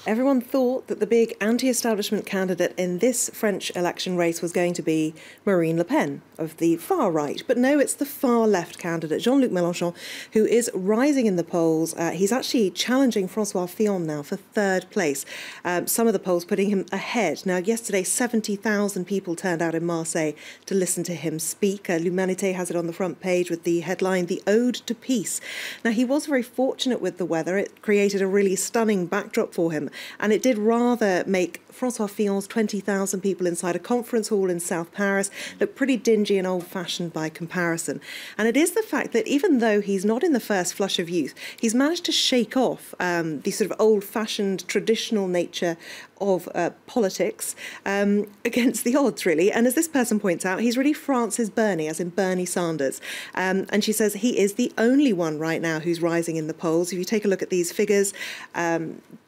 Everyone thought that the big anti-establishment candidate in this French election race was going to be Marine Le Pen of the far right. But no, it's the far left candidate, Jean-Luc Mélenchon, who is rising in the polls. He's actually challenging François Fillon now for third place. Some of the polls putting him ahead. Now, yesterday, 70,000 people turned out in Marseille to listen to him speak. L'Humanité has it on the front page with the headline, "The Ode to Peace." Now, he was very fortunate with the weather. It created a really stunning backdrop for him. And it did rather make François Fillon's 20,000 people inside a conference hall in South Paris look pretty dingy and old-fashioned by comparison. And it is the fact that even though he's not in the first flush of youth, he's managed to shake off the sort of old-fashioned, traditional nature of politics against the odds, really. And as this person points out, he's really France's Bernie, as in Bernie Sanders. And she says he is the only one right now who's rising in the polls. If you take a look at these figures,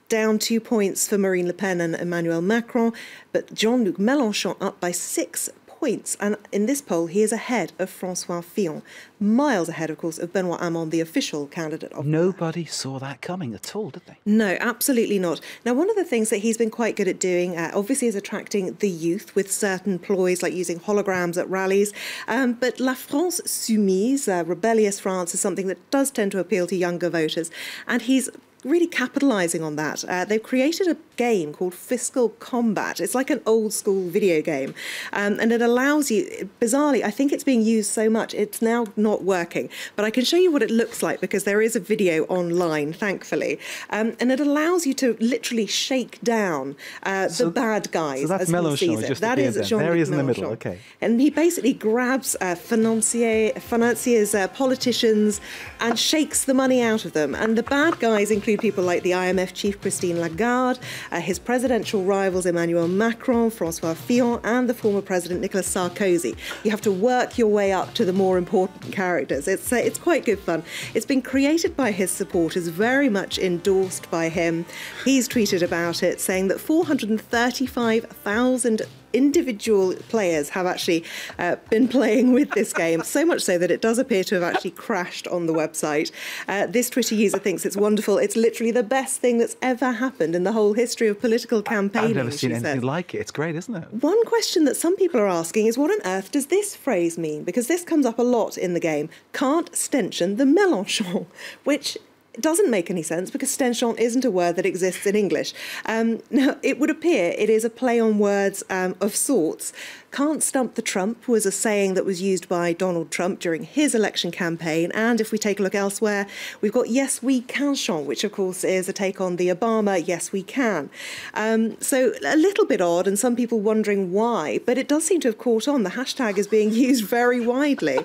down 2 points for Marine Le Pen and Emmanuel Macron, but Jean-Luc Mélenchon up by 6 points. And in this poll, he is ahead of François Fillon, miles ahead, of course, of Benoît Hamon, the official candidate of... Nobody saw that coming at all, did they? No, absolutely not. Now, one of the things that he's been quite good at doing, obviously, is attracting the youth with certain ploys, like using holograms at rallies. But La France Soumise, rebellious France, is something that does tend to appeal to younger voters. And he's really capitalising on that. They've created a game called Fiscal Combat. It's like an old school video game. And it allows you, bizarrely, I think it's being used so much, it's now not working. But I can show you what it looks like because there is a video online, thankfully. And it allows you to literally shake down the bad guys. So that's as Mélenchon, he sees it. just That is Jean-Luc there he is in the Mélenchon. middle, okay. And he basically grabs financiers, politicians, and shakes the money out of them. And the bad guys include people like the IMF chief Christine Lagarde, his presidential rivals Emmanuel Macron, François Fillon, and the former president Nicolas Sarkozy. You have to work your way up to the more important characters. It's quite good fun. It's been created by his supporters, very much endorsed by him. He's tweeted about it, saying that 435,000 individual players have actually been playing with this game, so much so that it does appear to have actually crashed on the website. This Twitter user thinks it's wonderful. It's literally the best thing that's ever happened in the whole history of political campaigning. I've never seen anything like it. It's great, isn't it? One question that some people are asking is, what on earth does this phrase mean? Because this comes up a lot in the game. Can't stension the Mélenchon, which doesn't make any sense because stenchon isn't a word that exists in English. Now, it would appear it is a play on words of sorts. Can't stump the Trump was a saying that was used by Donald Trump during his election campaign. And if we take a look elsewhere, we've got yes, we can chant, which of course is a take on the Obama yes, we can. So a little bit odd and some people wondering why, but it does seem to have caught on. The hashtag is being used very widely.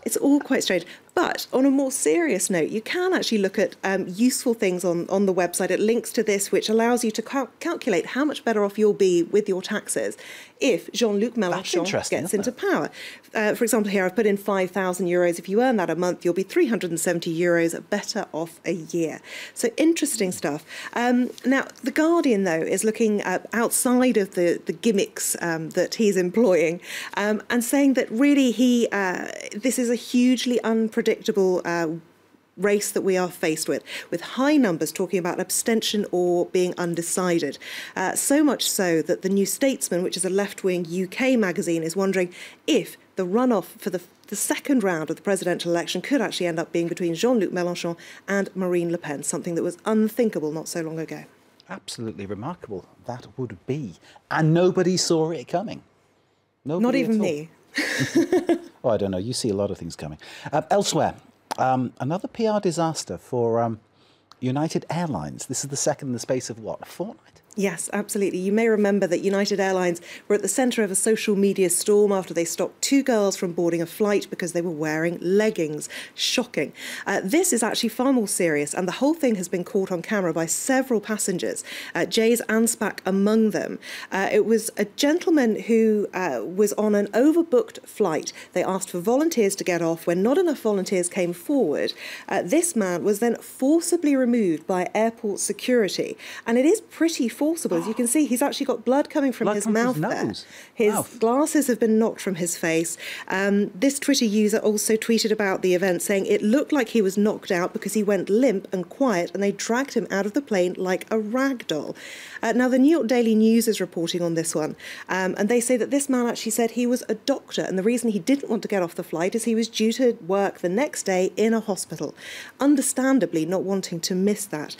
It's all quite strange. But on a more serious note, you can actually look at useful things on the website. It links to this, which allows you to calculate how much better off you'll be with your taxes if Jean-Luc Mélenchon gets into power. For example, here I've put in €5,000. If you earn that a month, you'll be €370 better off a year. So interesting stuff. Now, The Guardian, though, is looking outside of the gimmicks that he's employing and saying that really this is a hugely unpredictable race that we are faced with high numbers talking about abstention or being undecided. So much so that the New Statesman, which is a left-wing UK magazine, is wondering if the runoff for the second round of the presidential election could actually end up being between Jean-Luc Mélenchon and Marine Le Pen, something that was unthinkable not so long ago. Absolutely remarkable that would be. And nobody saw it coming. Nobody not even me. Oh, I don't know. You see a lot of things coming. Elsewhere, another PR disaster for United Airlines. This is the second in the space of, what, a fortnight? Yes, absolutely. You may remember that United Airlines were at the centre of a social media storm after they stopped 2 girls from boarding a flight because they were wearing leggings. Shocking. This is actually far more serious, and the whole thing has been caught on camera by several passengers, Jays Anspach among them. It was a gentleman who was on an overbooked flight. They asked for volunteers to get off. When not enough volunteers came forward, this man was then forcibly removed removed by airport security. And it is pretty forcible. As you can see, he's actually got blood coming from his mouth there. His glasses have been knocked from his face. This Twitter user also tweeted about the event, saying it looked like he was knocked out because he went limp and quiet, and they dragged him out of the plane like a rag doll. Now, the New York Daily News is reporting on this one, and they say that this man actually said he was a doctor, and the reason he didn't want to get off the flight is he was due to work the next day in a hospital, understandably not wanting to miss that.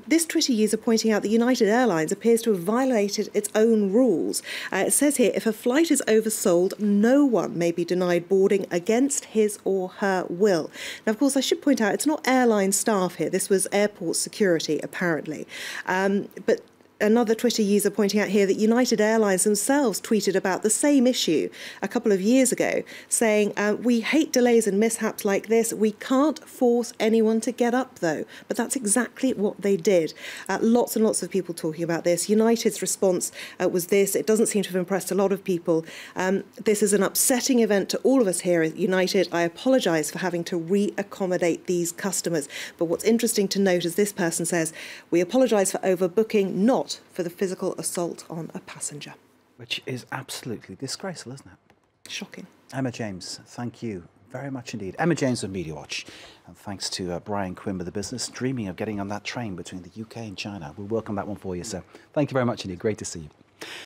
This Twitter user pointing out that United Airlines appears to have violated its own rules. It says here, if a flight is oversold, no one may be denied boarding against his or her will. Now, of course, I should point out, it's not airline staff here. This was airport security, apparently. But another Twitter user pointing out here that United Airlines themselves tweeted about the same issue a couple of years ago, saying, we hate delays and mishaps like this. We can't force anyone to get up, though. But that's exactly what they did. Lots and lots of people talking about this. United's response was this. It doesn't seem to have impressed a lot of people. This is an upsetting event to all of us here at United. I apologise for having to re-accommodate these customers. But what's interesting to note is this person says, we apologise for overbooking, not for the physical assault on a passenger. Which is absolutely disgraceful, isn't it? Shocking. Emma James, thank you very much indeed. Emma James of Media Watch. And thanks to Brian Quinn with the business, dreaming of getting on that train between the UK and China. We'll work on that one for you, sir. Thank you very much indeed. Great to see you.